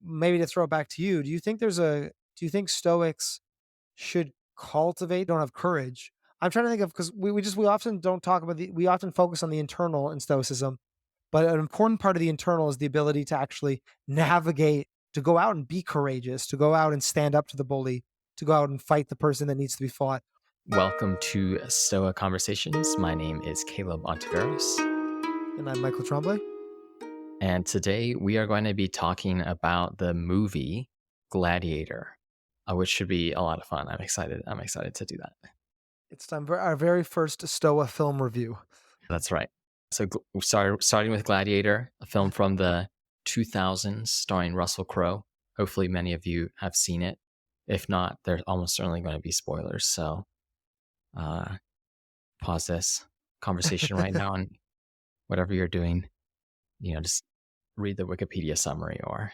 maybe to throw it back to you, do you think Stoics should cultivate don't have courage? I'm trying to think of because we often don't talk about we often focus on the internal in Stoicism, but an important part of the internal is the ability to actually navigate, to go out and be courageous, to go out and stand up to the bully, to go out and fight the person that needs to be fought. Welcome to Stoa Conversations. My name is Caleb Ontiveros, And I'm Michael Tremblay. and today we are going to be talking about the movie Gladiator, which should be a lot of fun. I'm excited. I'm excited to do that. It's time for our very first Stoa film review. That's right. So starting with Gladiator, a film from the 2000s starring Russell Crowe. Hopefully many of you have seen it. If not, there's almost certainly going to be spoilers. So pause this conversation right now and whatever you're doing, just read the Wikipedia summary or,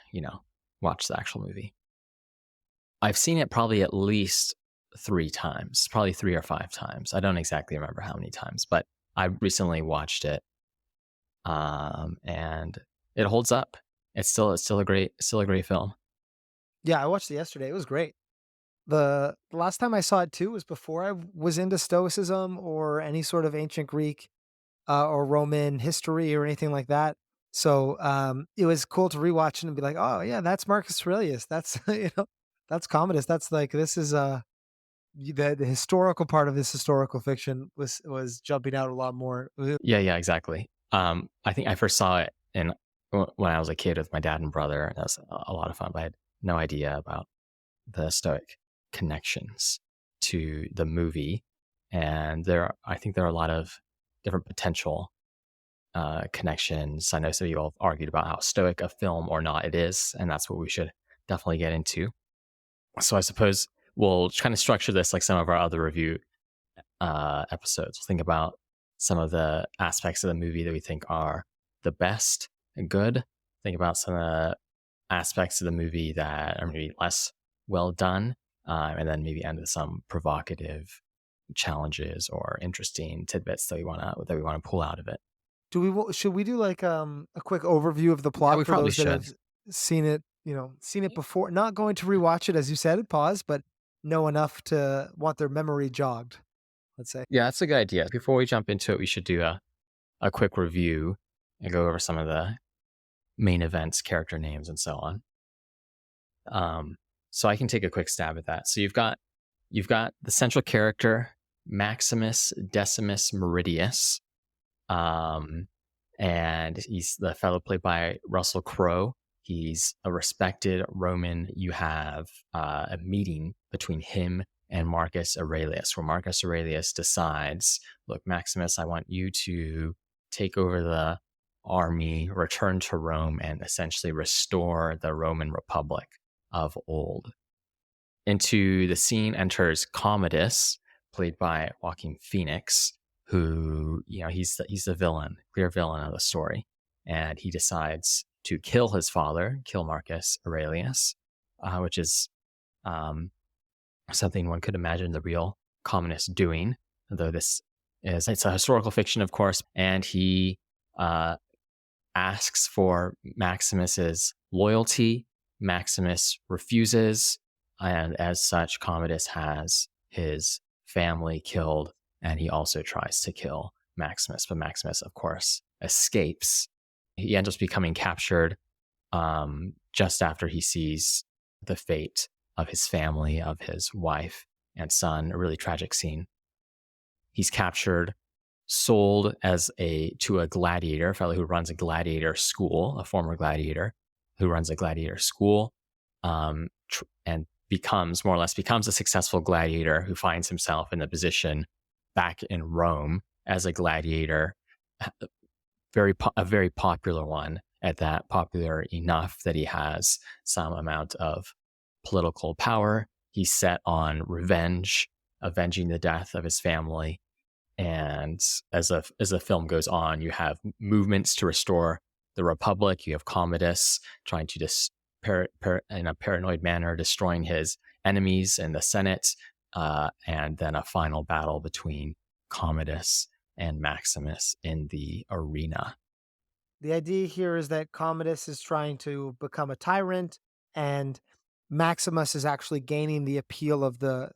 watch the actual movie. I've seen it probably at least 3 times, probably 3 or 5 times. I don't exactly remember how many times, but I recently watched it, and it holds up. It's still a great film. Yeah, I watched it yesterday. It was great. The last time I saw it too was before I was into Stoicism or any sort of ancient Greek or Roman history or anything like that. So it was cool to rewatch it and be like, oh yeah, that's Marcus Aurelius. That's that's Commodus. That's like this is the historical part of this historical fiction was jumping out a lot more. Yeah, exactly. I think I first saw it when I was a kid with my dad and brother, and that was a lot of fun. But I had no idea about the Stoic connections to the movie, and I think there are a lot of different potential connections. I know some people have argued about how Stoic a film or not it is, and that's what we should definitely get into. So I suppose we'll kind of structure this like some of our other review episodes. We'll think about some of the aspects of the movie that we think are the best and good. Think about some of the aspects of the movie that are maybe less well done, and then maybe end with some provocative challenges or interesting tidbits that we want to pull out of it. Should we do like a quick overview of the Yeah, plot we for probably those that should. have seen it, seen it before, not going to rewatch it as you said, pause, but know enough to want their memory jogged, let's say. Yeah, that's a good idea. Before we jump into it, we should do a quick review and go over some of the main events, character names, and so on. So I can take a quick stab at that. So you've got the central character, Maximus Decimus Meridius, and he's the fellow played by Russell Crowe. He's a respected Roman. You have a meeting between him and Marcus Aurelius, where Marcus Aurelius decides, look, Maximus, I want you to take over the army, return to Rome, and essentially restore the Roman Republic of old. Into the scene enters Commodus, played by Joaquin Phoenix, who, he's the villain, clear villain of the story. And he decides to kill his father, kill Marcus Aurelius, which is something one could imagine the real Commodus doing, though it's a historical fiction, of course. And he asks for Maximus's loyalty. Maximus refuses, and as such, Commodus has his family killed, and he also tries to kill Maximus. But Maximus, of course, escapes. He ends up becoming captured just after he sees the fate of his family, of his wife and son. A really tragic scene. He's captured, sold to a gladiator, a fellow who runs a gladiator school, a former gladiator who runs a gladiator school, and becomes a successful gladiator who finds himself in the position back in Rome as a gladiator, a very popular one at that, popular enough that he has some amount of political power. He's set on avenging the death of his family. And as the film goes on, you have movements to restore the Republic. You have Commodus trying to in a paranoid manner, destroying his enemies in the Senate, and then a final battle between Commodus and Maximus in the arena. The idea here is that Commodus is trying to become a tyrant, and Maximus is actually gaining the appeal of the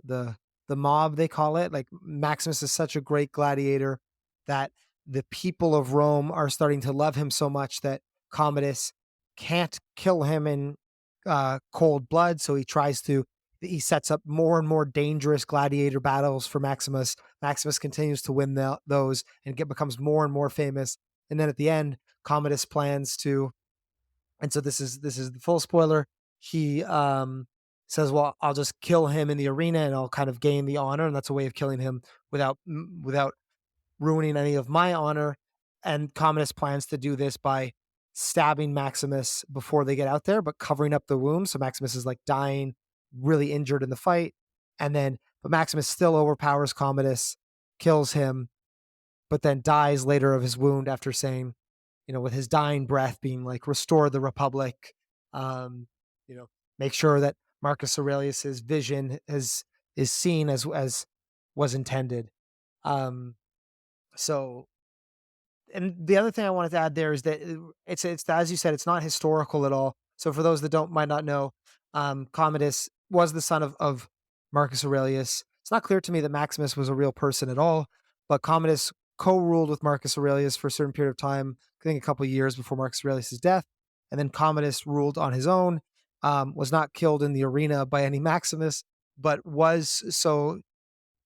mob, they call it. Like, Maximus is such a great gladiator that the people of Rome are starting to love him so much that Commodus can't kill him in cold blood. So he sets up more and more dangerous gladiator battles for Maximus. Maximus continues to win those and becomes more and more famous. And then at the end, Commodus plans to, and so this is the full spoiler. He says, "Well, I'll just kill him in the arena, and I'll kind of gain the honor, and that's a way of killing him without ruining any of my honor." And Commodus plans to do this by stabbing Maximus before they get out there, but covering up the wound. So Maximus is like dying, really injured in the fight, but Maximus still overpowers Commodus, kills him, but then dies later of his wound after saying, with his dying breath being like, "Restore the Republic," um, make sure that Marcus Aurelius's vision is seen as was intended. Um, so, and the other thing I wanted to add there is that it's as you said, it's not historical at all. So for those that don't might not know, Commodus was the son of Marcus Aurelius. It's not clear to me that Maximus was a real person at all, but Commodus co-ruled with Marcus Aurelius for a certain period of time, I think a couple of years before Marcus Aurelius's death, and then Commodus ruled on his own. Was not killed in the arena by any Maximus, but was so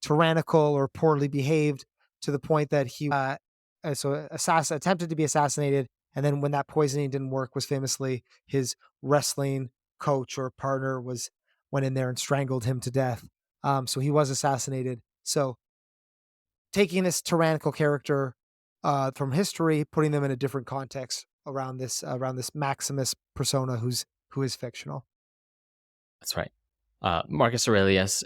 tyrannical or poorly behaved to the point that he attempted to be assassinated, and then when that poisoning didn't work, was famously his wrestling coach or partner was went in there and strangled him to death. So he was assassinated. So taking this tyrannical character from history, putting them in a different context around this Maximus persona who is fictional. That's right. Marcus Aurelius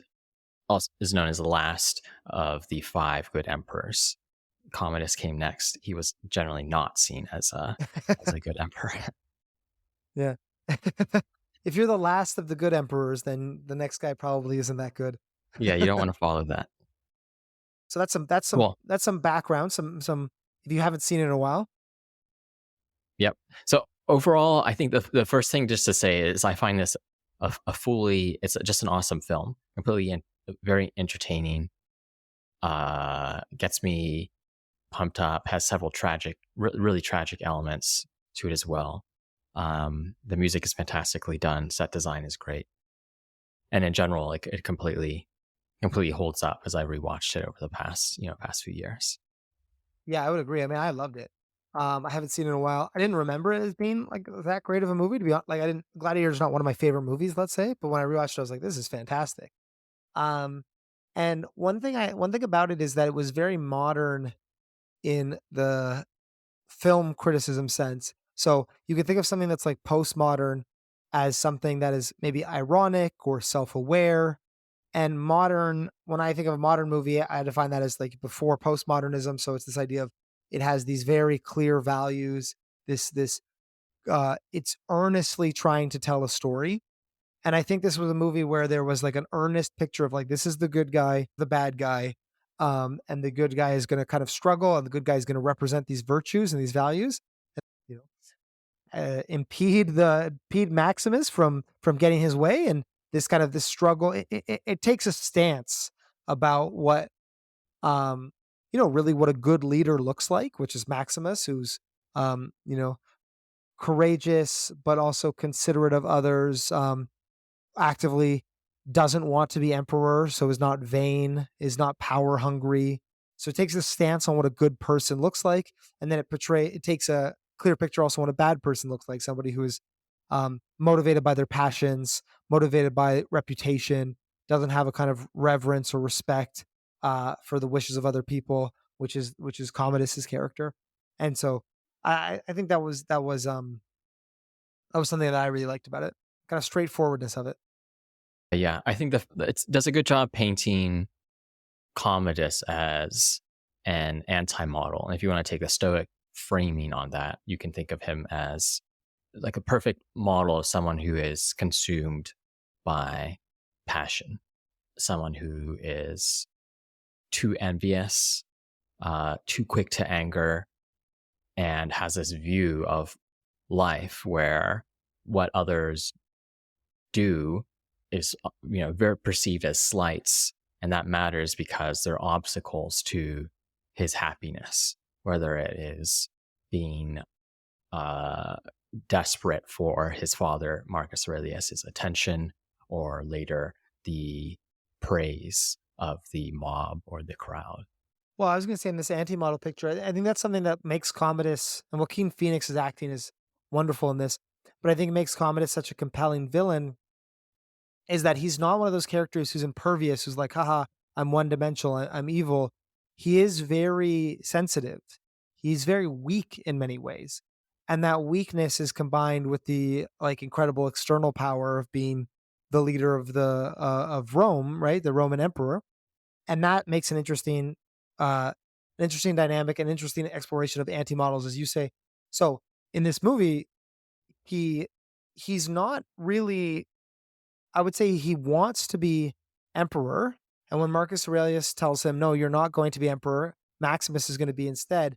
also is known as the last of the five good emperors. Commodus came next. He was generally not seen as a good emperor. Yeah. If you're the last of the good emperors, then the next guy probably isn't that good. Yeah, you don't want to follow that. So Cool. that's some background, some if you haven't seen it in a while. Yep. So overall, I think the first thing just to say is I find this it's just an awesome film, very entertaining. Gets me pumped up. Has several really tragic elements to it as well. The music is fantastically done. Set design is great, and in general, like it completely holds up as I rewatched it over the past few years. Yeah, I would agree. I mean, I loved it. I haven't seen it in a while. I didn't remember it as being like that great of a movie to be honest. Like, I didn't Gladiator's not one of my favorite movies, let's say, but when I rewatched it, I was like, this is fantastic. Um, and one thing about it is that it was very modern in the film criticism sense. So you can think of something that's like postmodern as something that is maybe ironic or self-aware. And modern, when I think of a modern movie, I define that as like before postmodernism. So it's this idea of it has these very clear values. It's earnestly trying to tell a story. And I think this was a movie where there was like an earnest picture of like, this is the good guy, the bad guy. And the good guy is going to kind of struggle, and the good guy is going to represent these virtues and these values, you know, impede Maximus from getting his way. And this struggle, it takes a stance about what, really what a good leader looks like, which is Maximus, who's, um, you know, courageous, but also considerate of others, actively doesn't want to be emperor, so is not vain, is not power hungry. So it takes a stance on what a good person looks like, and then it takes a clear picture also on what a bad person looks like, somebody who is motivated by their passions, motivated by reputation, doesn't have a kind of reverence or respect for the wishes of other people, which is Commodus's character. And so I think that was something that I really liked about it, kind of straightforwardness of it. Yeah, I think it does a good job painting Commodus as an anti-model. And if you want to take the Stoic framing on that, you can think of him as like a perfect model of someone who is consumed by passion, someone who is too envious, too quick to anger, and has this view of life where what others do is very perceived as slights, and that matters because they're obstacles to his happiness, whether it is being uh, desperate for his father Marcus Aurelius's attention, or later the praise of the mob or the crowd. Well, I was gonna say in this anti-model picture, I think that's something that makes Commodus, and Joaquin Phoenix's acting is wonderful in this, but I think it makes Commodus such a compelling villain is that he's not one of those characters who's impervious, who's like, haha, I'm one dimensional, I'm evil. He is very sensitive. He's very weak in many ways. And that weakness is combined with the like incredible external power of being the leader of the of Rome, right? The Roman emperor. And that makes an interesting dynamic, an interesting exploration of anti-models, as you say. So in this movie, he he's not really, I would say he wants to be emperor, and when Marcus Aurelius tells him, "No, you're not going to be emperor, Maximus is gonna be instead,"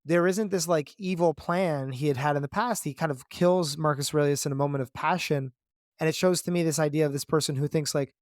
there isn't this, like, evil plan he had had in the past. He kind of kills Marcus Aurelius in a moment of passion, and it shows to me this idea of this person who thinks like,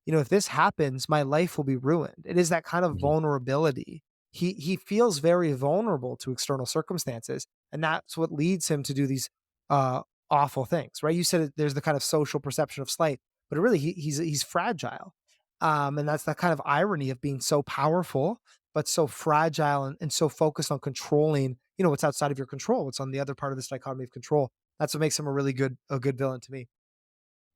if this happens, my life will be ruined. It is that kind of Mhm. vulnerability. He feels very vulnerable to external circumstances, and that's what leads him to do these uh, awful things. Right? You said there's the kind of social perception of slight, but really he's fragile, and that's that kind of irony of being so powerful but so fragile and so focused on controlling. What's outside of your control. What's on the other part of this dichotomy of control. That's what makes him a good villain to me.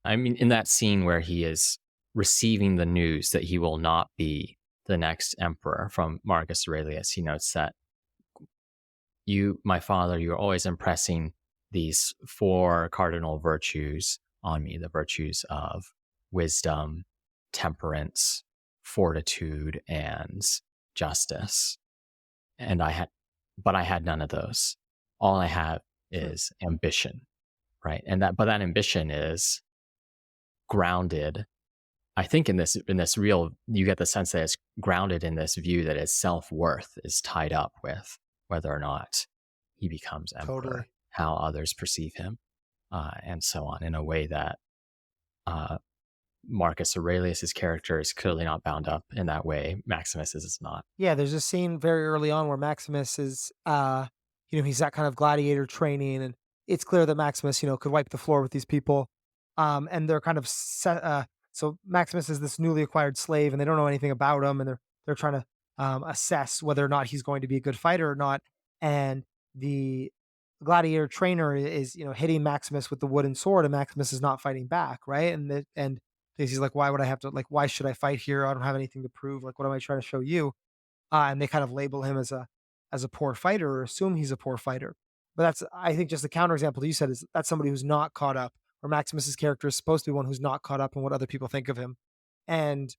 I mean, in that scene where he is receiving the news that he will not be the next emperor from Marcus Aurelius, he notes that you, my father, you're always impressing these four cardinal virtues on me, the virtues of wisdom, temperance, fortitude, and justice. And I had none of those. All I have Hmm. is ambition, right? But that ambition is grounded. I think in this real, you get the sense that it's grounded in this view that his self worth is tied up with whether or not he becomes emperor, Totally. how others perceive him, and so on. In a way that uh, Marcus Aurelius's character is clearly not bound up in that way. Maximus's is not. Yeah, there's a scene very early on where Maximus is, he's that kind of gladiator training, and it's clear that Maximus, could wipe the floor with these people. And they're kind of so Maximus is this newly acquired slave, and they don't know anything about him, and they're trying to assess whether or not he's going to be a good fighter or not. And the gladiator trainer is, hitting Maximus with the wooden sword, and Maximus is not fighting back, right? And he's like, why would I have to, like, why should I fight here? I don't have anything to prove. Like, what am I trying to show you? And they kind of label him as a poor fighter or assume he's a poor fighter. But that's, I think, just the counterexample you said is that's somebody who's not caught up, or Maximus's character is supposed to be one who's not caught up in what other people think of him. And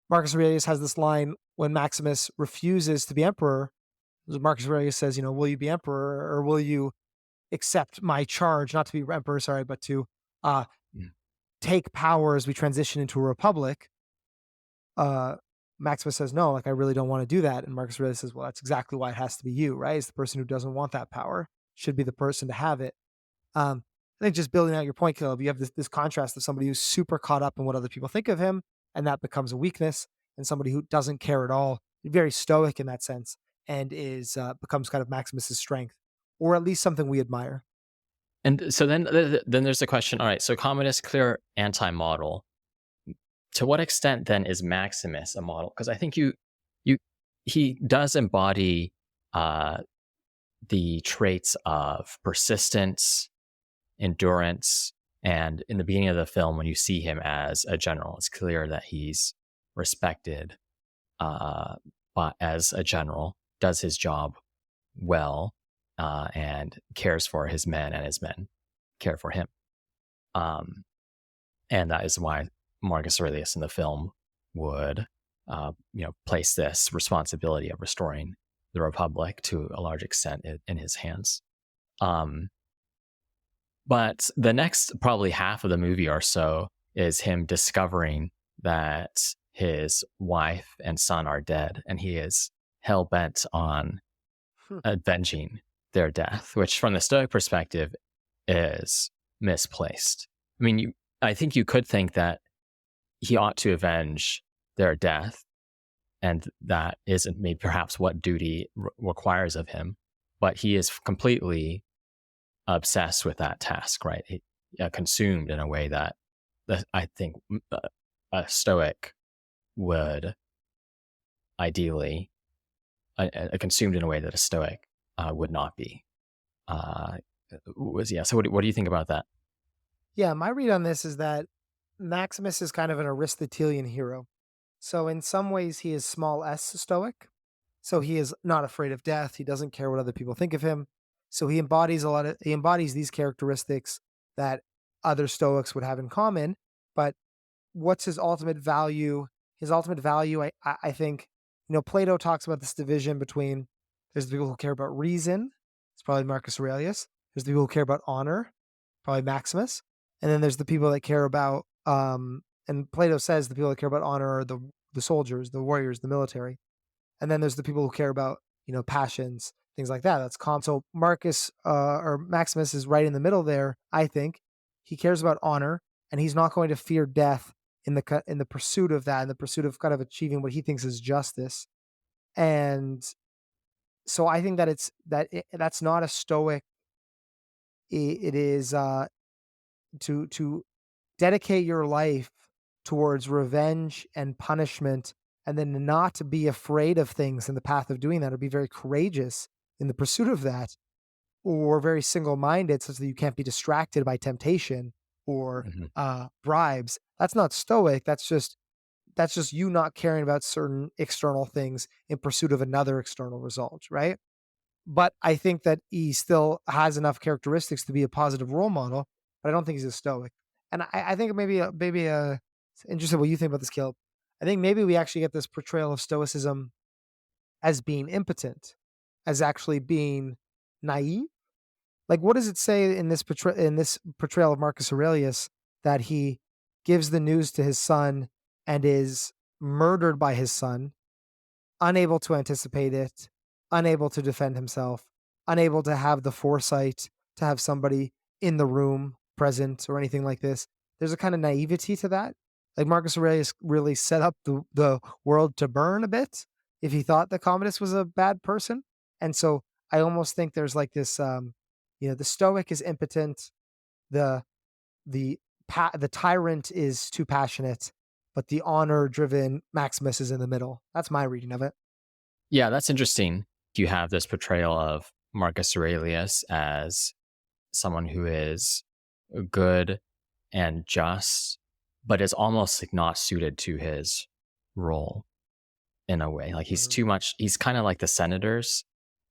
Marcus Aurelius has this line when Maximus refuses to be emperor. Marcus Aurelius says, "Will you be emperor, or will you accept my charge, not to be emperor, sorry, but to uh, Mm. take power as we transition into a republic?" uh, Maximus says, "No, like I really don't want to do that." And Marcus Aurelius says, "Well, that's exactly why it has to be you, right? It's the person who doesn't want that power should be the person to have it." I think just building out your point, Caleb, you have this contrast of somebody who's super caught up in what other people think of him, and that becomes a weakness, and somebody who doesn't care at all, very stoic in that sense, and is becomes kind of Maximus's strength, or at least something we admire. And so then there's the question. All right, so Commodus, clear anti-model. To what extent then is Maximus a model? Because I think you he does embody uh, the traits of persistence, endurance, and in the beginning of the film, when you see him as a general, it's clear that he's respected uh, as a general, does his job well, and cares for his men, and his men care for him. Um, and that is why Marcus Aurelius in the film would, place this responsibility of restoring the Republic to a large extent in his hands. Um, but the next probably half of the movie or so is him discovering that his wife and son are dead, and he is hell bent on Hmm. avenging their death, which from the Stoic perspective is misplaced. I mean, I think you could think that he ought to avenge their death, and that isn't maybe perhaps what duty requires of him. But he is completely obsessed with that task, right? Consumed in a way that I think a Stoic would ideally, consumed in a way that a Stoic would not be. Uh, yeah. So what do you think about that? Yeah, my read on this is that Maximus is kind of an Aristotelian hero. So in some ways, he is small s stoic. So he is not afraid of death. He doesn't care what other people think of him. So he embodies these characteristics that other Stoics would have in common. But what's his ultimate value? His ultimate value, I think, Plato talks about this division between there's the people who care about reason. It's probably Marcus Aurelius. There's the people who care about honor, probably Maximus, and then there's the people that care about and Plato says the people that care about honor are the soldiers, the warriors, the military. And then there's the people who care about, passions, things like that. That's calm. So Marcus or Maximus is right in the middle there, I think. He cares about honor and he's not going to fear death in the pursuit of that, in the pursuit of kind of achieving what he thinks is justice. And so I think that that's not a stoic. It is to dedicate your life towards revenge and punishment and then not to be afraid of things in the path of doing that or be very courageous in the pursuit of that or very single-minded such that you can't be distracted by temptation or Mhm. bribes. That's not stoic. That's just you not caring about certain external things in pursuit of another external result, right? But I think that he still has enough characteristics to be a positive role model, but I don't think he's a stoic. And I think it's interesting what you think about this, Caleb. I think maybe we actually get this portrayal of stoicism as being impotent, as actually being naive. Like, what does it say in this portrayal of Marcus Aurelius that he gives the news to his son and is murdered by his son, unable to anticipate it, unable to defend himself, unable to have the foresight to have somebody in the room present or anything like this. There's a kind of naivety to that. Like Marcus Aurelius really set up the world to burn a bit if he thought that Commodus was a bad person. And so I almost think there's like this the stoic is impotent, the the the tyrant is too passionate, but the honor driven Maximus is in the middle. That's my reading of it. Yeah, that's interesting. You have this portrayal of Marcus Aurelius as someone who is good and just, but is almost like not suited to his role in a way. Like he's Mhm. too much. He's kind of like the senators.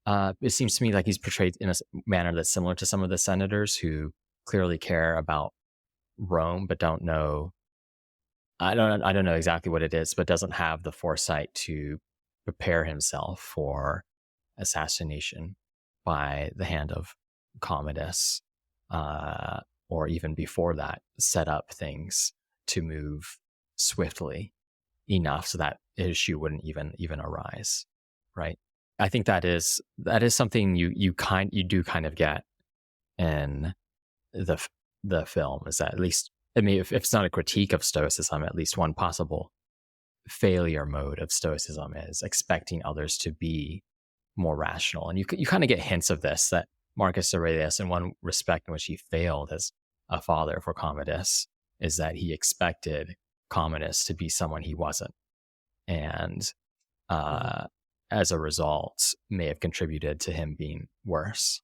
It seems to me like he's portrayed in a manner that's similar to some of the senators who clearly care about Rome, but don't know. I don't know exactly what it is, but doesn't have the foresight to prepare himself for assassination by the hand of Commodus, or even before that, set up things to move swiftly enough so that issue wouldn't even arise, right? I think that is something you do kind of get in the the film, is that at least, I mean, if it's not a critique of Stoicism, at least one possible failure mode of Stoicism is expecting others to be more rational. And you kind of get hints of this, that Marcus Aurelius, in one respect in which he failed as a father for Commodus, is that he expected Commodus to be someone he wasn't. And Mhm. uh, as a result, may have contributed to him being worse.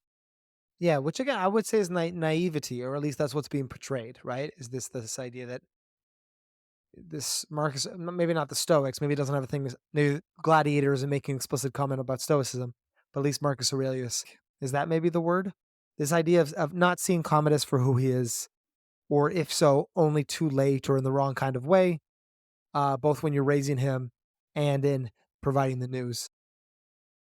Yeah, which again I would say is naivety, or at least that's what's being portrayed, right? Is this idea that this Marcus, maybe not the Stoics, maybe it doesn't have a thing. Maybe Gladiator isn't making explicit comment about Stoicism, but at least Marcus Aurelius is that maybe the word? This idea of not seeing Commodus for who he is, or if so, only too late or in the wrong kind of way, both when you're raising him and in providing the news.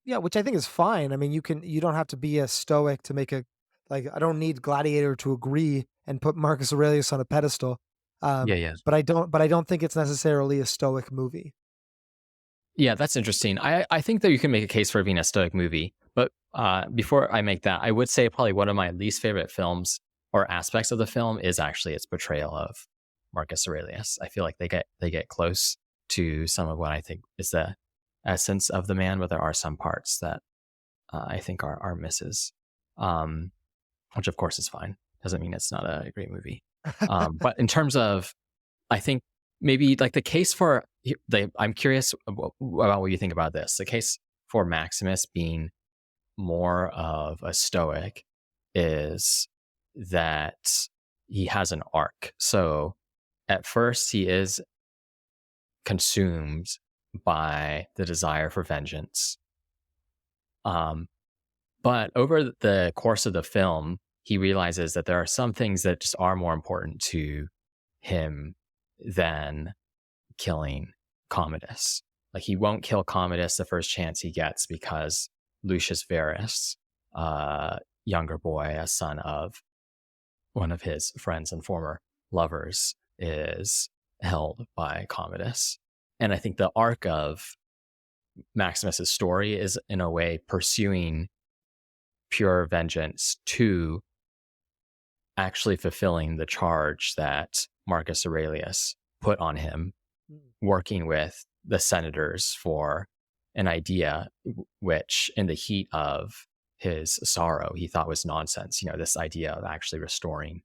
Yeah, which I think is fine. I mean, you don't have to be a stoic to make a like I don't need Gladiator to agree and put Marcus Aurelius on a pedestal. Yeah, Um, yeah. but I don't think it's necessarily a stoic movie. Yeah, that's interesting. I think that you can make a case for it being a Stoic movie, but before I make that, I would say probably one of my least favorite films or aspects of the film is actually its portrayal of Marcus Aurelius. I feel like they get close to some of what I think is the essence of the man, but there are some parts that I think are misses, um, which of course is fine. Doesn't mean it's not a great movie. But in terms of, I think maybe like the case for I'm curious about what you think about this. The case for Maximus being more of a Stoic is that he has an arc. So at first, he is consumed by the desire for vengeance. But over the course of the film, he realizes that there are some things that just are more important to him than killing Commodus. Like he won't kill Commodus the first chance he gets because Lucius Verus, younger boy, a son of one of his friends and former lovers, is held by Commodus. And I think the arc of Maximus's story is in a way pursuing pure vengeance to actually fulfilling the charge that Marcus Aurelius put on him, working with the senators for an idea which, in the heat of his sorrow, he thought was nonsense. This idea of actually restoring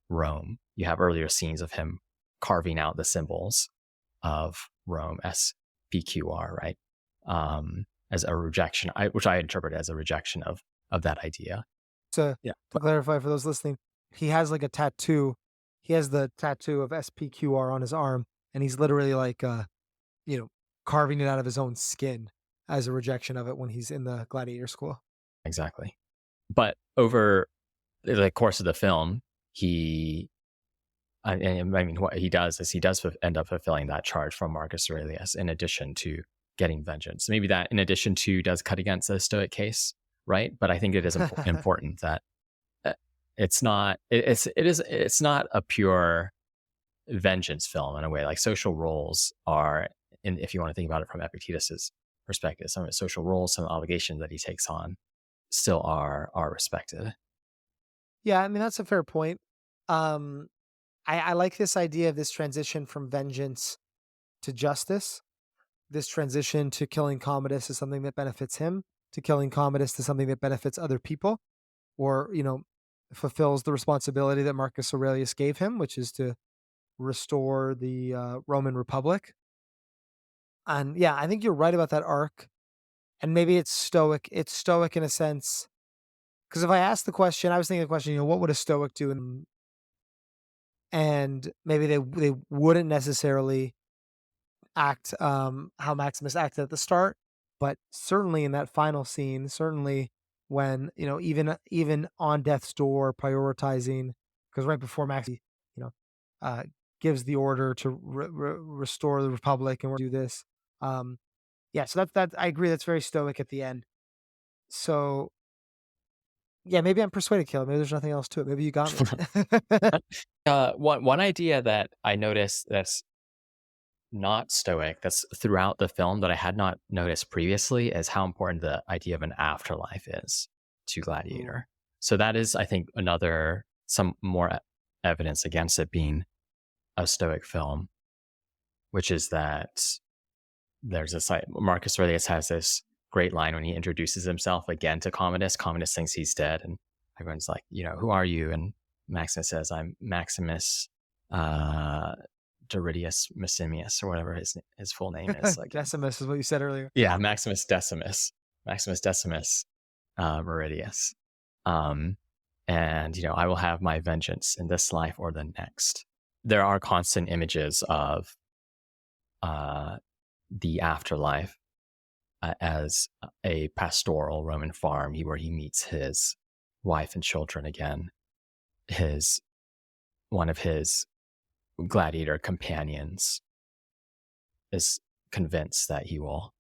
Rome. You have earlier scenes of him carving out the symbols of Rome, SPQR, right? As a rejection, which I interpret as a rejection of that idea. To Yeah. to clarify for those listening, he has like a tattoo. He has the tattoo of SPQR on his arm, and he's literally like, you know, carving it out of his own skin as a rejection of it when he's in the gladiator school. Exactly. But over the course of the film, what he does is he does end up fulfilling that charge from Marcus Aurelius in addition to getting vengeance. Maybe that in addition to does cut against the Stoic case, right? But I think it is important that it's not it's not a pure vengeance film in a way. Like social roles are, and if you want to think about it from Epictetus's perspective, some of his social roles, some obligations that he takes on still are respected. Yeah, I mean that's a fair point. Um, I like this idea of this transition from vengeance to justice. This transition to killing Commodus is something that benefits him, to killing Commodus to something that benefits other people, or fulfills the responsibility that Marcus Aurelius gave him, which is to restore the Roman Republic. And yeah, I think you're right about that arc. And maybe it's stoic. It's stoic in a sense. Because if I ask the question, I was thinking the question, what would a stoic do? And maybe they wouldn't necessarily act how Maximus acted at the start, but certainly in that final scene, certainly when even on death's door, prioritizing, because right before Max, you know, uh, gives the order to restore the republic and we're do this. Um, yeah, so that I agree. That's very stoic at the end. So yeah, maybe I'm persuaded, Killer. Maybe there's nothing else to it. Maybe you got me. One idea that I noticed that's not Stoic, that's throughout the film that I had not noticed previously, is how important the idea of an afterlife is to Ooh. Gladiator. So that is, I think, some more evidence against it being a Stoic film, which is that there's a site. Marcus Aurelius has this great line when he introduces himself again to Commodus. Commodus thinks he's dead, and everyone's like, who are you? And Maximus says, I'm Maximus Doridius Massimius, or whatever his full name is. Like, Decimus is what you said earlier. yeah, Maximus Decimus Meridius. And I will have my vengeance in this life or the next. There are constant images of the afterlife as a pastoral Roman farm where he meets his wife and children again. One of his gladiator companions is convinced that he will,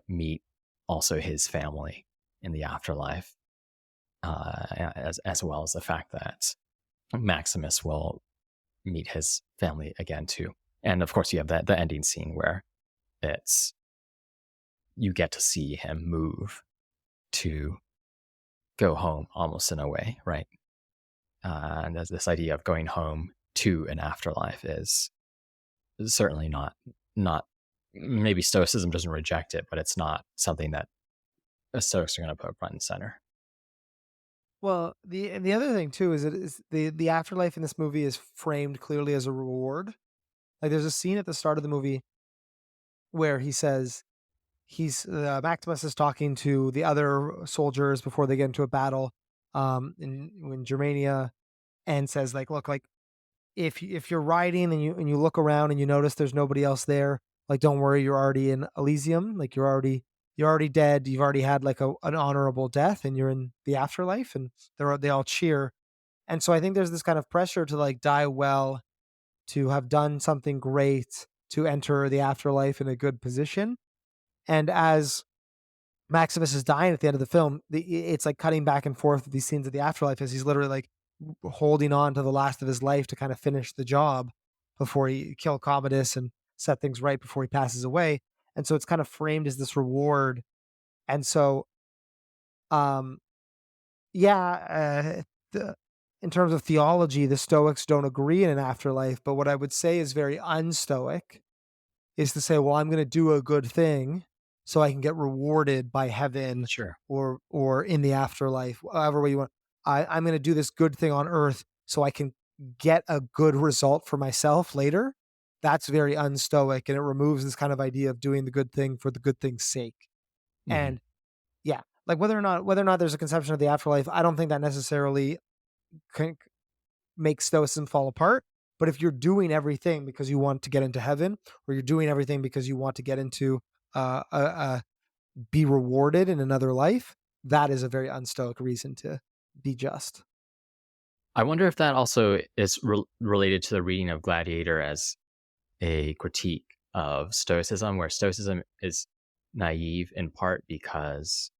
meet also his family in the afterlife, as well as the fact that Maximus will meet his family again too. And of course, you have the ending scene where you get to see him move to go home almost in a way, right? And this idea of going home to an afterlife is certainly not maybe Stoicism doesn't reject it, but it's not something that Stoics are going to put front and center. Well, the other thing too is it is the afterlife in this movie is framed clearly as a reward. Like there's a scene at the start of the movie where he says Maximus is talking to the other soldiers before they get into a battle in Germania, and says like, look, like if you're riding and you look around and you notice there's nobody else there, like don't worry, you're already in Elysium, like you're already dead, you've already had like an honorable death, and you're in the afterlife, and they all cheer. And so I think there's this kind of pressure to like die well, to have done something great, to enter the afterlife in a good position. And as Maximus is dying at the end of the film, it's like cutting back and forth with these scenes of the afterlife as he's literally like holding on to the last of his life to kind of finish the job before he kill Commodus and set things right before he passes away. And so it's kind of framed as this reward. And so, um, yeah, in terms of theology, the Stoics don't agree in an afterlife. But what I would say is very unstoic is to say, well, I'm going to do a good thing so I can get rewarded by heaven Sure. or in the afterlife, however way you want. I'm going to do this good thing on earth so I can get a good result for myself later. That's very unstoic, and it removes this kind of idea of doing the good thing for the good thing's sake. Hmm. And yeah, like whether or not there's a conception of the afterlife, I don't think that necessarily can make stoicism fall apart. But if you're doing everything because you want to get into heaven, or you're doing everything because you want to get into be rewarded in another life, that is a very unstoic reason to be just. I wonder if that also is related to the reading of Gladiator as a critique of Stoicism, where Stoicism is naive in part because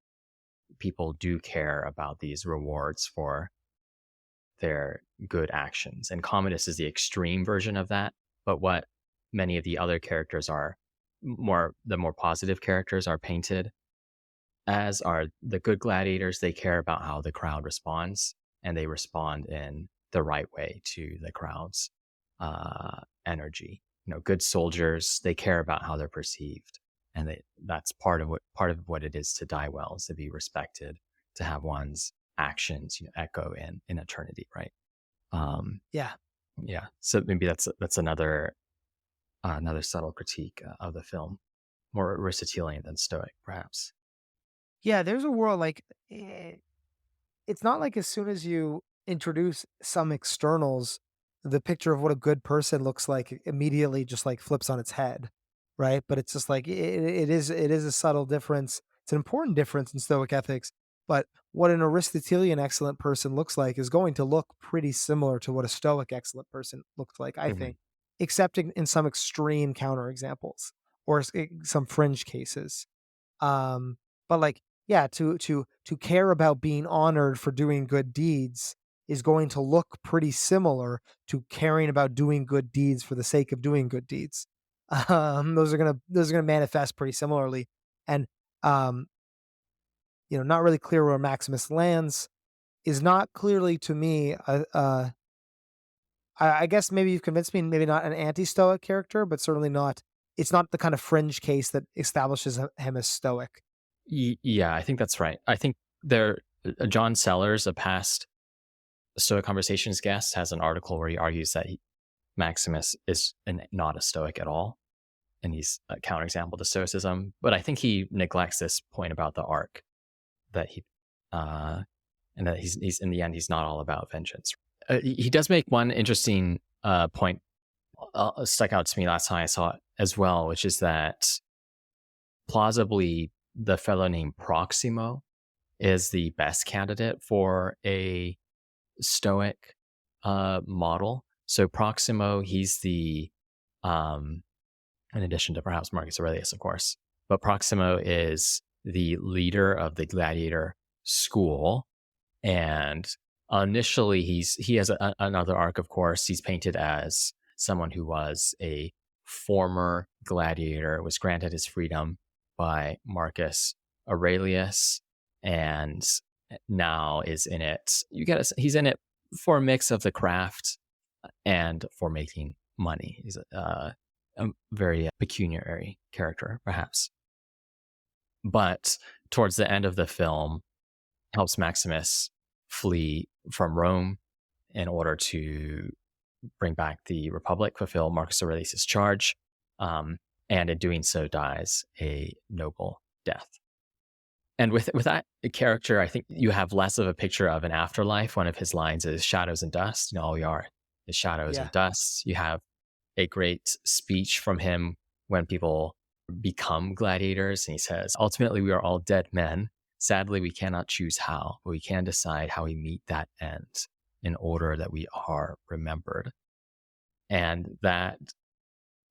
people do care about these rewards for their good actions. And Commodus is the extreme version of that. But what many of the other characters are the more positive characters are painted as are the good gladiators. They care about how the crowd responds, and they respond in the right way to the crowd's energy. Good soldiers, they care about how they're perceived, and that's part of what it is to die well, is to be respected, to have one's actions echo in eternity, right? Um, Yeah. yeah. So maybe that's another subtle critique of the film, more Aristotelian than Stoic, perhaps. Yeah, there's a world like it's not like as soon as you introduce some externals, the picture of what a good person looks like immediately just like flips on its head, right? But it's just like it is a subtle difference. It's an important difference in Stoic ethics, but what an Aristotelian excellent person looks like is going to look pretty similar to what a Stoic excellent person looked like, I Mhm. think, except in some extreme counterexamples or some fringe cases. But like, yeah, to care about being honored for doing good deeds is going to look pretty similar to caring about doing good deeds for the sake of doing good deeds. Those are gonna manifest pretty similarly, and um, not really clear where Maximus lands is not clearly to me. I guess maybe you've convinced me. Maybe not an anti-stoic character, but certainly not. It's not the kind of fringe case that establishes him as stoic. Yeah, I think that's right. I think there, John Sellers, a past Stoic Conversations guest, has an article where he argues that Maximus is not a Stoic at all, and he's a counterexample to Stoicism. But I think he neglects this point about the arc, that uh, and that he's in the end he's not all about vengeance. He does make one interesting point stuck out to me last time I saw it as well, which is that plausibly the fellow named Proximo is the best candidate for a Stoic model. So Proximo, he's um, in addition to perhaps Marcus Aurelius, of course, but Proximo is the leader of the Gladiator school. And initially, he has another arc, of course. He's painted as someone who was a former gladiator, was granted his freedom by Marcus Aurelius, and now is in it. He's in it for a mix of the craft and for making money. He's a very pecuniary character, perhaps. But towards the end of the film, helps Maximus flee from Rome in order to bring back the Republic, fulfill Marcus Aurelius' charge, and in doing so dies a noble death. And with that character, I think you have less of a picture of an afterlife. One of his lines is "shadows and dust." You know, all we are is shadows Yeah. and dust. You have a great speech from him when people become gladiators, and he says, "Ultimately, we are all dead men. Sadly, we cannot choose how, but we can decide how we meet that end in order that we are remembered." And that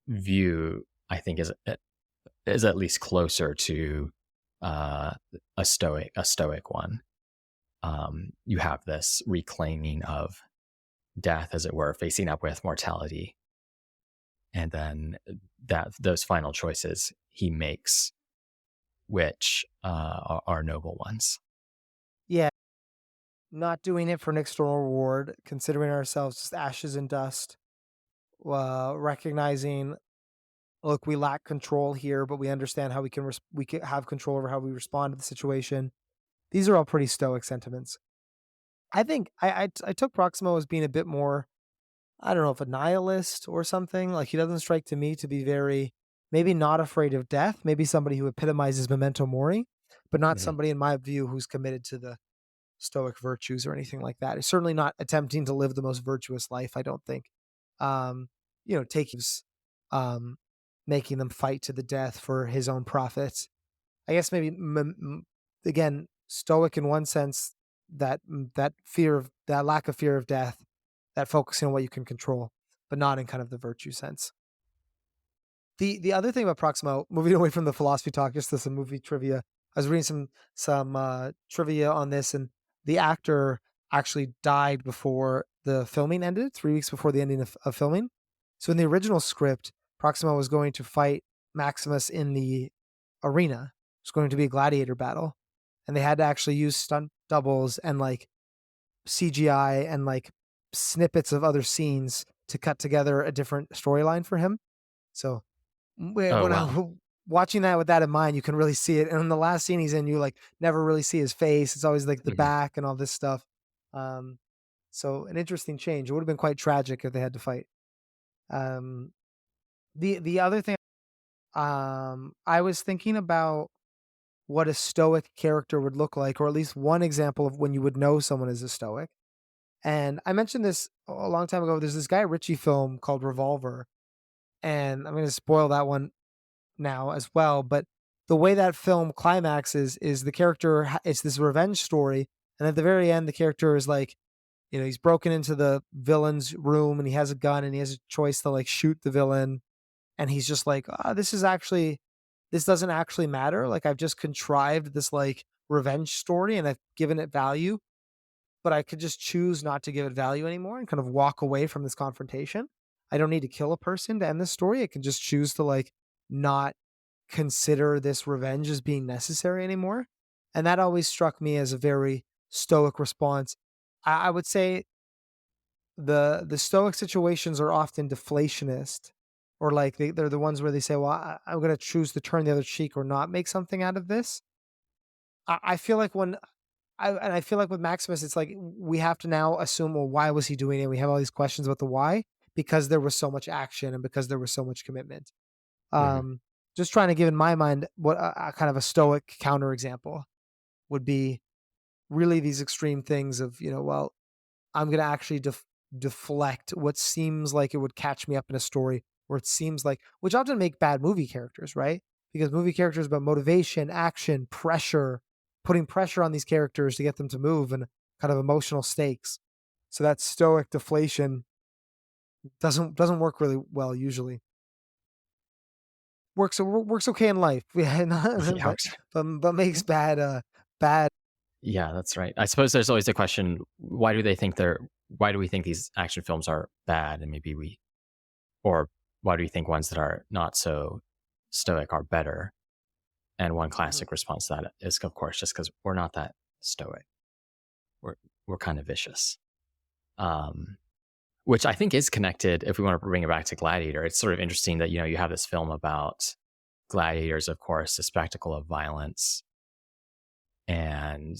view, I think, is at least closer to uh, a stoic one. You have this reclaiming of death, as it were, facing up with mortality, and then those final choices he makes, which are noble ones. Yeah. Not doing it for an external reward, considering ourselves just ashes and dust, recognizing, look, we lack control here, but we understand how we can have control over how we respond to the situation. These are all pretty stoic sentiments. I think I took Proximo as being a bit more, I don't know if a nihilist or something. Like he doesn't strike to me to be very, maybe not afraid of death, maybe somebody who epitomizes memento mori, but not Mhm. somebody in my view who's committed to the stoic virtues or anything like that. He's certainly not attempting to live the most virtuous life, I don't think. Um, taking um making them fight to the death for his own profits. I guess maybe again stoic in one sense, that fear of that lack of fear of death, that focusing on what you can control, but not in kind of the virtue sense. The other thing about Proximo, moving away from the philosophy talk, just to some movie trivia. I was reading some trivia on this, and the actor actually died before the filming ended, 3 weeks before the ending of filming. So in the original script, Proximo was going to fight Maximus in the arena. It was going to be a gladiator battle, and they had to actually use stunt doubles and like CGI and like snippets of other scenes to cut together a different storyline for him. So Oh, when wow. I watching that with that in mind, you can really see it. And in the last scene he's in, you like never really see his face. It's always like the Mhm. back and all this stuff. Um, so an interesting change. It would have been quite tragic if they had to fight. Um, the other thing, I was thinking about what a stoic character would look like, or at least one example of when you would know someone is a stoic. And I mentioned this a long time ago. There's this Guy Ritchie film called Revolver, and I'm going to spoil that one now as well. But the way that film climaxes is the character, it's this revenge story. And at the very end, the character is like, he's broken into the villain's room and he has a gun and he has a choice to like shoot the villain. And he's just like, this doesn't actually matter. Like, I've just contrived this like revenge story and I've given it value, but I could just choose not to give it value anymore and kind of walk away from this confrontation. I don't need to kill a person to end this story. I can just choose to like not consider this revenge as being necessary anymore. And that always struck me as a very stoic response. I would say the stoic situations are often deflationist, or like they're the ones where they say, well, I'm going to choose to turn the other cheek or not make something out of this. I feel like I feel like with Maximus, it's like we have to now assume, well, why was he doing it? We have all these questions about the why because there was so much action and because there was so much commitment. Mhm. Um, just trying to give in my mind what a kind of a stoic counterexample would be, really these extreme things of, well, I'm going to actually deflect what seems like it would catch me up in a story, or it seems like, which often make bad movie characters, right? Because movie characters about motivation, action, pressure, putting pressure on these characters to get them to move, and kind of emotional stakes. So that stoic deflation doesn't work really well usually. Works okay in life, yeah, Yeah, but makes bad. yeah, that's right. I suppose there's always the question: why do we think these action films are bad, and maybe or why do we think ones that are not so stoic are better? And one Mhm. classic response to that is, of course, just because we're not that stoic. We're we're kind of vicious. Um, which I think is connected. If we want to bring it back to Gladiator, it's sort of interesting that you have this film about gladiators, of course, a spectacle of violence, and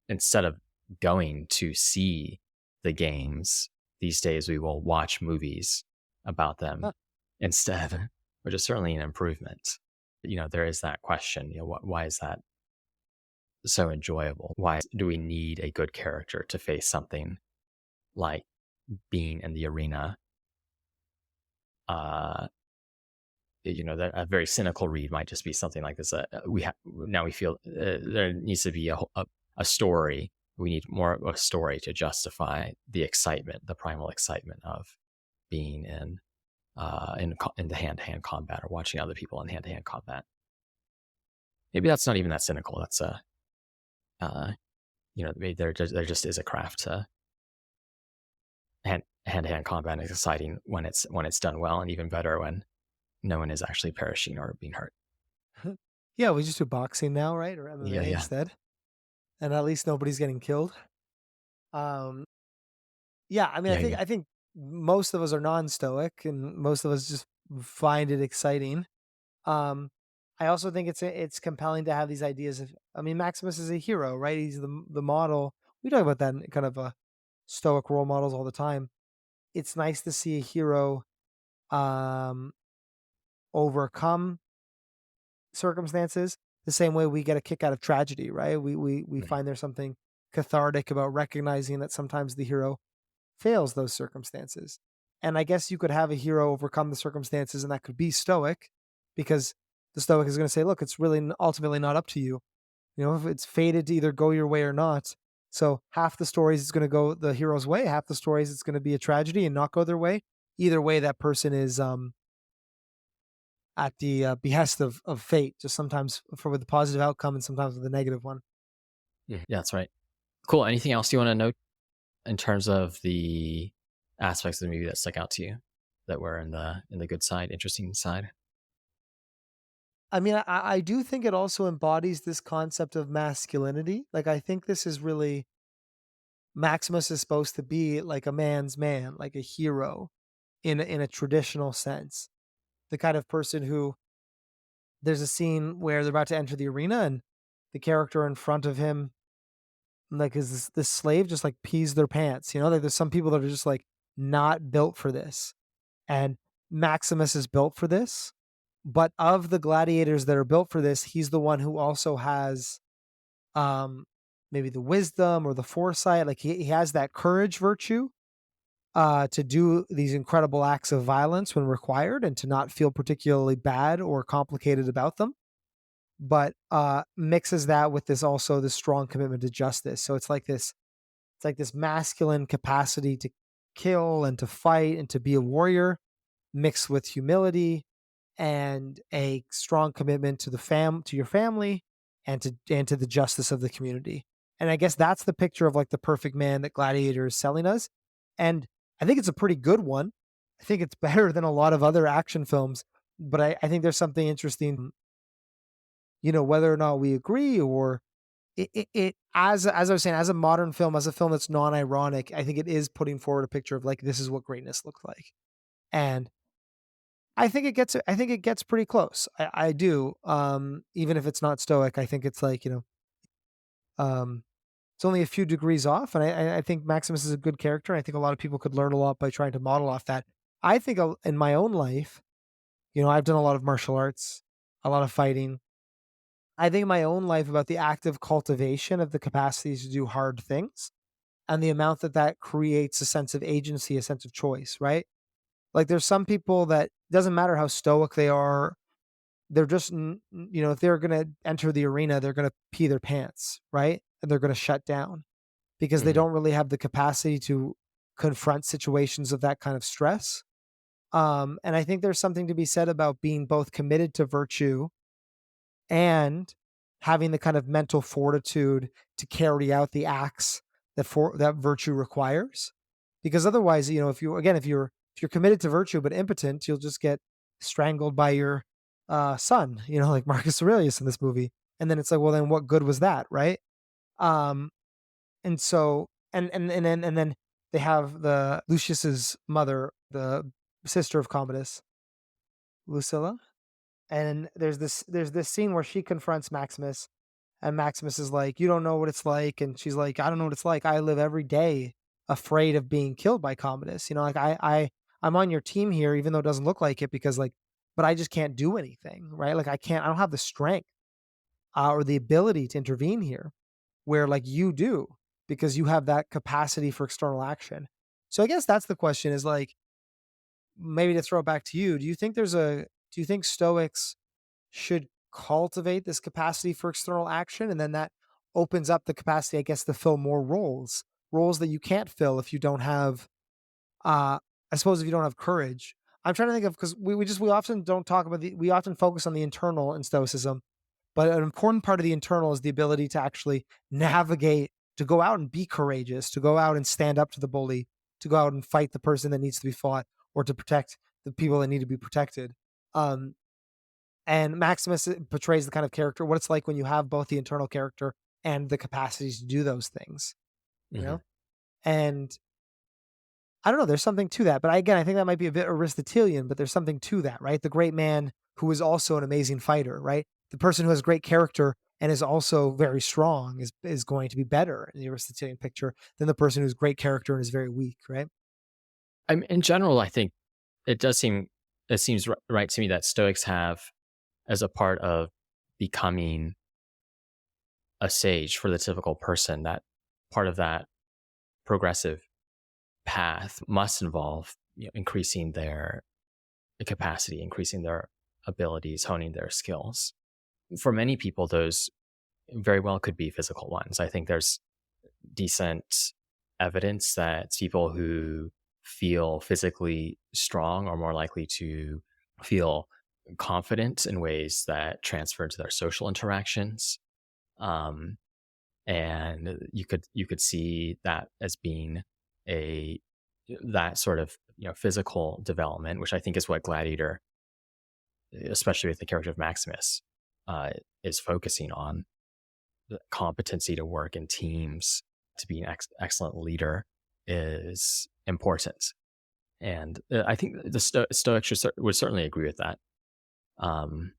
instead of going to see the games these days, we will watch movies about them Huh. instead, which is certainly an improvement. There is that question. Why is that so enjoyable? Why do we need a good character to face something like being in the arena? Uh, that a very cynical read might just be something like this. We feel there needs to be a story. We need more of a story to justify the excitement, the primal excitement of being in the hand to hand combat or watching other people in hand to hand combat. Maybe that's not even that cynical. That's maybe there just is a craft to hand to hand combat is exciting when it's done well, and even better when no one is actually perishing or being hurt. Yeah, we just do boxing now, right? Or Yeah, MMA yeah, instead, and at least nobody's getting killed. Yeah, I mean, I yeah, think yeah. I think most of us are non-stoic, and most of us just find it exciting. Um, I also think it's compelling to have these ideas of. I mean, Maximus is a hero, right? He's the model. We talk about that in kind of a stoic role models all the time. It's nice to see a hero um, overcome circumstances the same way we get a kick out of tragedy, right? We Right. find there's something cathartic about recognizing that sometimes the hero fails those circumstances. And I guess you could have a hero overcome the circumstances, and that could be stoic, because the stoic is going to say, "Look, it's really ultimately not up to you. If it's fated to either go your way or not. So half the stories it's going to go the hero's way, half the stories it's going to be a tragedy and not go their way. Either way, that person is at the behest of fate, just sometimes for with a positive outcome and sometimes with a negative one." Yeah, that's right. Cool. Anything else you want to note in terms of the aspects of the movie that stuck out to you that were in the good side, interesting side? I mean, I do think it also embodies this concept of masculinity. Like, I think this is really Maximus is supposed to be like a man's man, like a hero in a traditional sense. The kind of person who there's a scene where they're about to enter the arena and the character in front of him, like, is this slave just like pees their pants. Like there's some people that are just like not built for this. And Maximus is built for this. But of the gladiators that are built for this, he's the one who also has um maybe the wisdom or the foresight. Like he has that courage virtue to do these incredible acts of violence when required and to not feel particularly bad or complicated about them, but mixes that with this strong commitment to justice. So it's like this masculine capacity to kill and to fight and to be a warrior mixed with humility and a strong commitment to to your family and to the justice of the community. And I guess that's the picture of like the perfect man that Gladiator is selling us. And I think it's a pretty good one. I think it's better than a lot of other action films, but I think there's something interesting, whether or not we agree or as I was saying, as a modern film, as a film that's non-ironic, I think it is putting forward a picture of like this is what greatness looks like. And I think it gets pretty close. I do. Even if it's not stoic, I think it's like, um, it's only a few degrees off. And I think Maximus is a good character. And I think a lot of people could learn a lot by trying to model off that. I think in my own life, I've done a lot of martial arts, a lot of fighting. I think in my own life about the active cultivation of the capacity to do hard things and the amount that creates a sense of agency, a sense of choice, right? Like there's some people that doesn't matter how stoic they are. They're just, if they're going to enter the arena, they're going to pee their pants, right? And they're going to shut down because they Hmm. don't really have the capacity to confront situations of that kind of stress. And I think there's something to be said about being both committed to virtue and having the kind of mental fortitude to carry out the acts that virtue requires. Because otherwise, if you're committed to virtue but impotent, you'll just get strangled by your son, like Marcus Aurelius in this movie. And then it's like, well, then what good was that, right? Um, and so, and then they have the Lucius's mother, the sister of Commodus, Lucilla, and there's this scene where she confronts Maximus, and Maximus is like, "You don't know what it's like," and she's like, "I don't know what it's like. I live every day afraid of being killed by Commodus. You know, like I'm on your team here, even though it doesn't look like it, because like, but I just can't do anything, right? Like I don't have the strength or the ability to intervene here, where like you do, because you have that capacity for external action." So I guess that's the question: is like maybe to throw it back to you. Do you think Stoics should cultivate this capacity for external action, and then that opens up the capacity, I guess, to fill more roles that you can't fill if you don't have I suppose if you don't have courage. I'm trying to think of, because we often don't talk about we often focus on the internal in stoicism, but an important part of the internal is the ability to actually navigate, to go out and be courageous, to go out and stand up to the bully, to go out and fight the person that needs to be fought, or to protect the people that need to be protected. um and Maximus portrays the kind of character, what it's like when you have both the internal character and the capacities to do those things, you Hmm. know? And I don't know, there's something to that. But again, I think that might be a bit Aristotelian, but there's something to that, right? The great man who is also an amazing fighter, right? The person who has great character and is also very strong is going to be better in the Aristotelian picture than the person who's great character and is very weak, right? In general, I think it does seem it seems right to me that Stoics have, as a part of becoming a sage for the typical person, that part of that progressive path must involve, increasing their capacity, increasing their abilities, honing their skills. For many people, those very well could be physical ones. I think there's decent evidence that people who feel physically strong are more likely to feel confident in ways that transfer to their social interactions. Um, and you could see that as being a that sort of, physical development, which I think is what Gladiator, especially with the character of Maximus, uh, is focusing on. The competency to work in teams, to be an excellent leader, is important. And I think the Stoics would certainly agree with that. Um,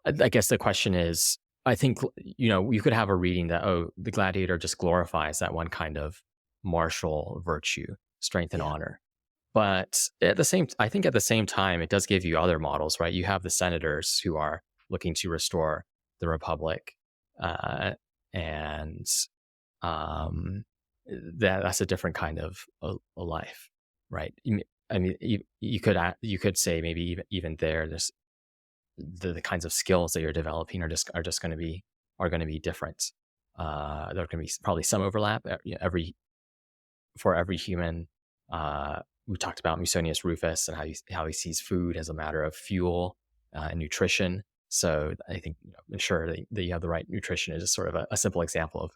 I guess the question is, I think, you could have a reading that, oh, the gladiator just glorifies that one kind of martial virtue, strength and Yeah. honor. But I think at the same time, it does give you other models, right? You have the senators who are looking to restore the republic, uh, and um, that's a different kind of a life, right? I mean, you could say maybe even there's the kinds of skills that you're developing are just going to be different. There can be probably some overlap. Every For every human, we talked about Musonius Rufus and how he sees food as a matter of fuel and nutrition. So I think, ensure that you have the right nutrition is just sort of a simple example of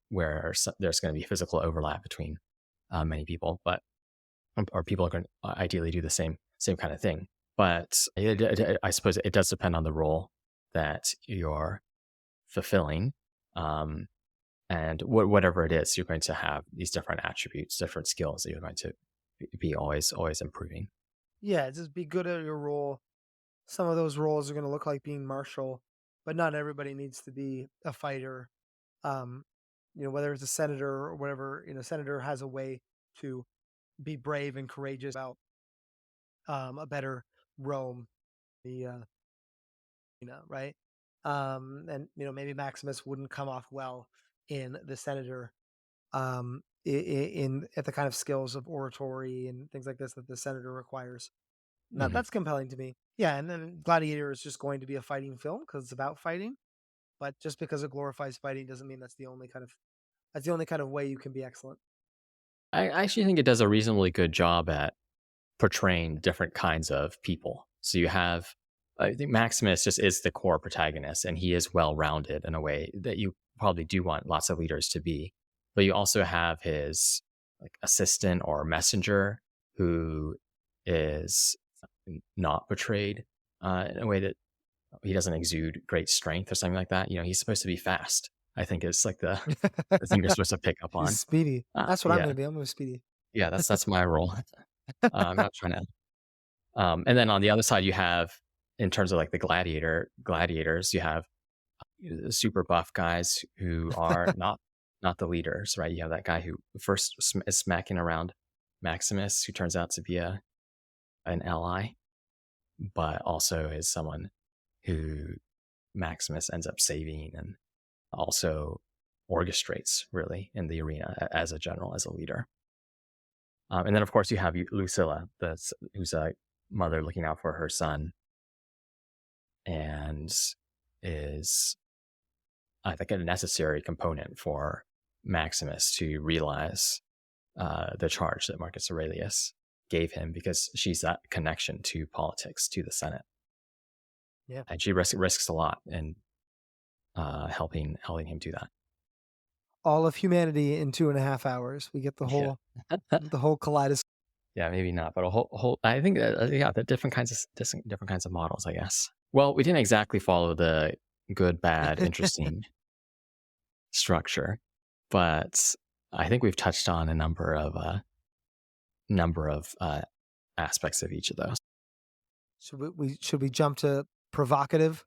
where there's going to be physical overlap between many people, but or people are going to ideally do the same kind of thing. But I suppose it does depend on the role that you're fulfilling. Um, and whatever it is, you're going to have these different attributes, different skills that you're going to be always improving. Yeah, just be good at your role. Some of those roles are going to look like being martial, but not everybody needs to be a fighter. Um, whether it's a senator or whatever, senator has a way to be brave and courageous about a better Rome, the right? And maybe Maximus wouldn't come off well in the senator, in at the kind of skills of oratory and things like this that the senator requires. Now Hmm. that's compelling to me. Yeah, and then Gladiator is just going to be a fighting film because it's about fighting. But just because it glorifies fighting doesn't mean that's the only kind of way you can be excellent. I actually think it does a reasonably good job at portraying different kinds of people. So you have, I think Maximus just is the core protagonist, and he is well rounded in a way that you probably do want lots of leaders to be. But you also have his like assistant or messenger who is not portrayed in a way that he doesn't exude great strength or something like that. He's supposed to be fast. I think is like the thing you're supposed to pick up He's on. speedy. That's what I'm Yeah, gonna be. I'm gonna be speedy. yeah, that's my role. I'm not trying to. And then on the other side, you have in terms of like the gladiators, you have super buff guys who are not the leaders, right? You have that guy who first is smacking around Maximus, who turns out to be a an ally, but also is someone who Maximus ends up saving and also orchestrates really in the arena as a general, as a leader. And then, of course, you have Lucilla, who's a mother looking out for her son and is, I think, a necessary component for Maximus to realize the charge that Marcus Aurelius gave him because she's that connection to politics, to the Senate. Yeah. And she risks a lot in helping him do that. All of humanity in 2.5 hours. We get Yeah. the whole kaleidoscope. Yeah, maybe not, but a whole. I think yeah, the different kinds of models, I guess. Well, we didn't exactly follow the good, bad, interesting structure, but I think we've touched on a number of aspects of each of those. Should we jump to provocative?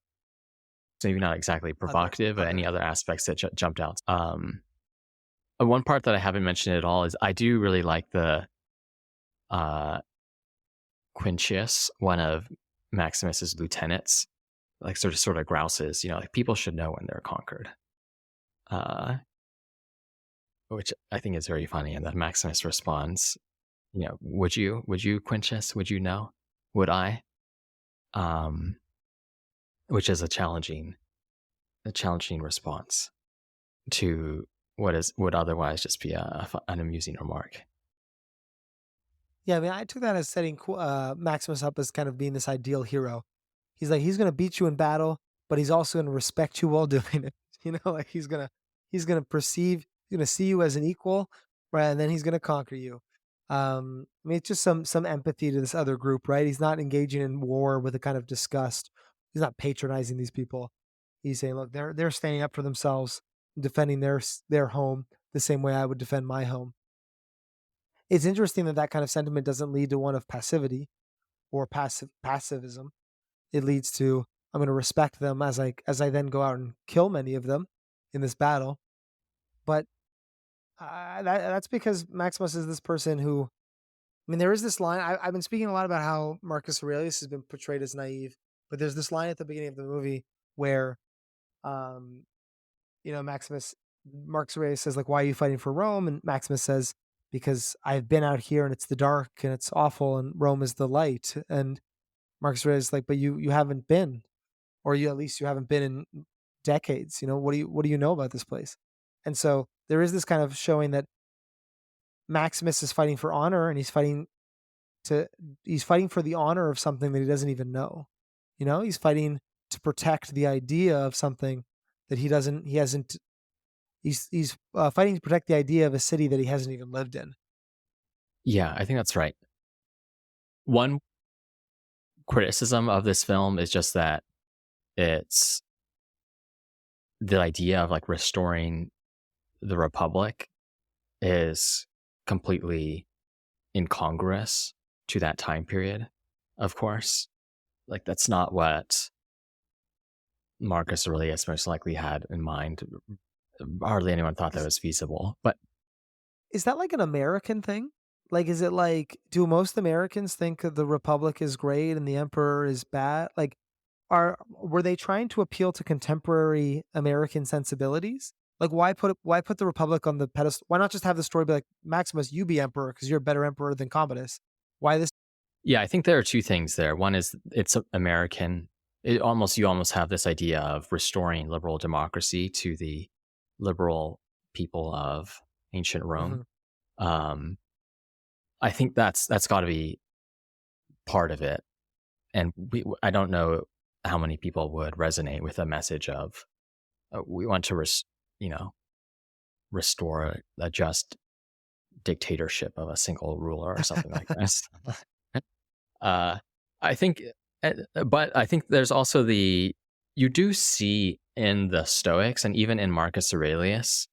So maybe not exactly provocative, but any Other other aspects that jumped out. One part that I haven't mentioned at all is I do really like the uh, Quintius, one of Maximus's lieutenants, like sort of grouses, like people should know when they're conquered, uh, which I think is very funny. And then Maximus responds, would you, Quintius, would you know? Would I? Um, which is a challenging response to would otherwise just be an amusing remark. Yeah, I mean, I took that as setting Maximus up as kind of being this ideal hero. He's like he's gonna beat you in battle, but he's also gonna respect you while doing it. Like he's gonna see you as an equal, right? And then he's gonna conquer you. I mean, it's just some empathy to this other group, right? He's not engaging in war with a kind of disgust. He's not patronizing these people. He's saying, look, they're standing up for themselves, defending their home the same way I would defend my home. It's interesting that that kind of sentiment doesn't lead to one of passivity or passivism. It leads to I'm going to respect them as I then go out and kill many of them in this battle. But that's because Maximus is this person who, I mean, there is this line. I've been speaking a lot about how Marcus Aurelius has been portrayed as naive, but there's this line at the beginning of the movie where, um, Marcus Aurelius says, like, why are you fighting for Rome? And Maximus says, because I've been out here and it's the dark and it's awful and Rome is the light. And Marcus Aurelius is like, but you haven't been, or you at least you haven't been in decades. What do you know about this place? And so there is this kind of showing that Maximus is fighting for honor and to he's fighting for the honor of something that he doesn't even know. He's fighting to protect the idea of something that he hasn't he's fighting to protect the idea of a city that he hasn't even lived in. Yeah, I think that's right. One criticism of this film is just that it's the idea of like restoring the Republic is completely incongruous to that time period, of course. Like, that's not what Marcus Aurelius most likely had in mind. Hardly anyone thought that Is was feasible. But is that like an American thing? Like, is it like, do most Americans think that the Republic is great and the Emperor is bad? Like, were they trying to appeal to contemporary American sensibilities? Like, why put the Republic on the pedestal? Why not just have the story be like, Maximus, you be emperor because you're a better emperor than Commodus? Why this? yeah, I think there are two things there. One is it's American. You almost have this idea of restoring liberal democracy to the liberal people of ancient Rome. Mhm. Um, I think that's got to be part of it. And I don't know how many people would resonate with a message of we want to you know restore a just dictatorship of a single ruler or something like this. uh, I think, but I think there's also you do see in the Stoics and even in Marcus Aurelius,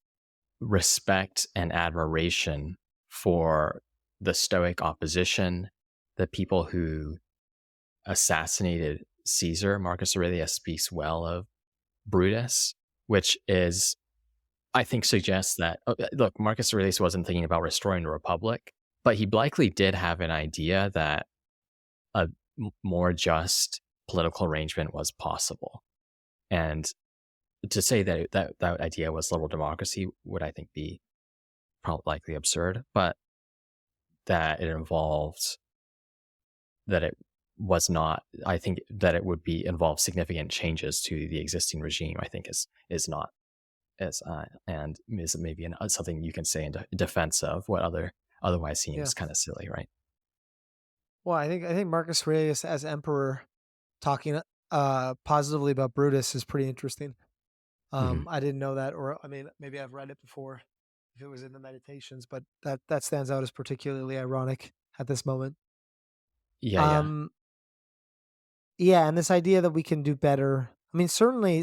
respect and admiration for the Stoic opposition, the people who assassinated Caesar. Marcus Aurelius speaks well of Brutus, which is, I think, suggests that, look, Marcus Aurelius wasn't thinking about restoring the Republic, but he likely did have an idea that a more just political arrangement was possible. And to say that that idea was liberal democracy would, I think, be probably likely absurd, but that it involved that it was not. I think that it would be involve significant changes to the existing regime. I think is not as and is maybe something you can say in defense of what otherwise Yeah. seems kind of silly, right? Well, I think Marcus Aurelius as emperor talking positively about Brutus is pretty interesting. Hmm. I didn't know that, or I mean, maybe I've read it before if it was in the Meditations, but that stands out as particularly ironic at this moment. Yeah, yeah, Um, yeah, and this idea that we can do better. I mean, certainly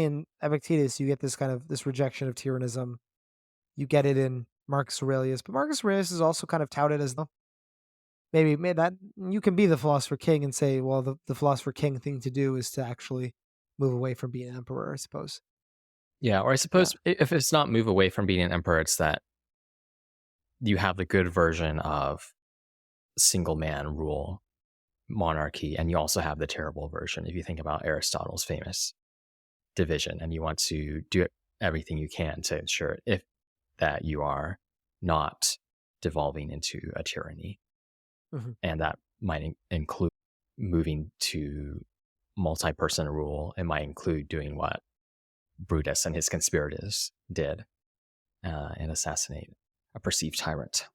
in Epictetus, you get this kind of this rejection of tyrannism. You get it in Marcus Aurelius, but Marcus Aurelius is also kind of touted as the maybe that you can be the philosopher king and say, well, the philosopher king thing to do is to actually move away from being an emperor, I suppose. yeah. Or I Yeah. suppose if it's not move away from being an emperor, it's that you have the good version of single man rule monarchy, and you also have the terrible version. If you think about Aristotle's famous division, and you want to do everything you can to ensure if that you are not devolving into a tyranny, Mhm. and that might include moving to multi-person rule. It might include doing what Brutus and his conspirators did, and assassinate a perceived tyrant.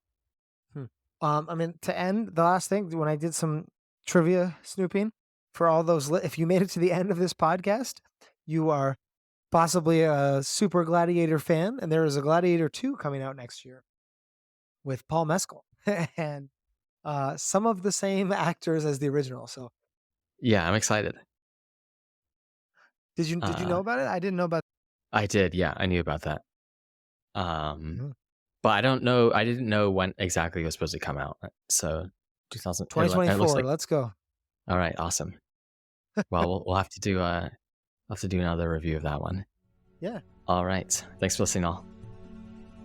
Hmm. I mean, to end the last thing, when I did some trivia snooping for all those, if you made it to the end of this podcast, you are possibly a super Gladiator fan, and there is a Gladiator 2 coming out next year with Paul Mescal and some of the same actors as the original. So, Yeah, I'm excited. did you Uh, know about it? I didn't know about. I did. Yeah, I knew about that. Um, Mhm. but I don't know. I didn't know when exactly it was supposed to come out. So 2000. It looks 2024. like. Let's go. All right, awesome. Well, we'll have to do another review of that one. Yeah. All right. Thanks for listening, all.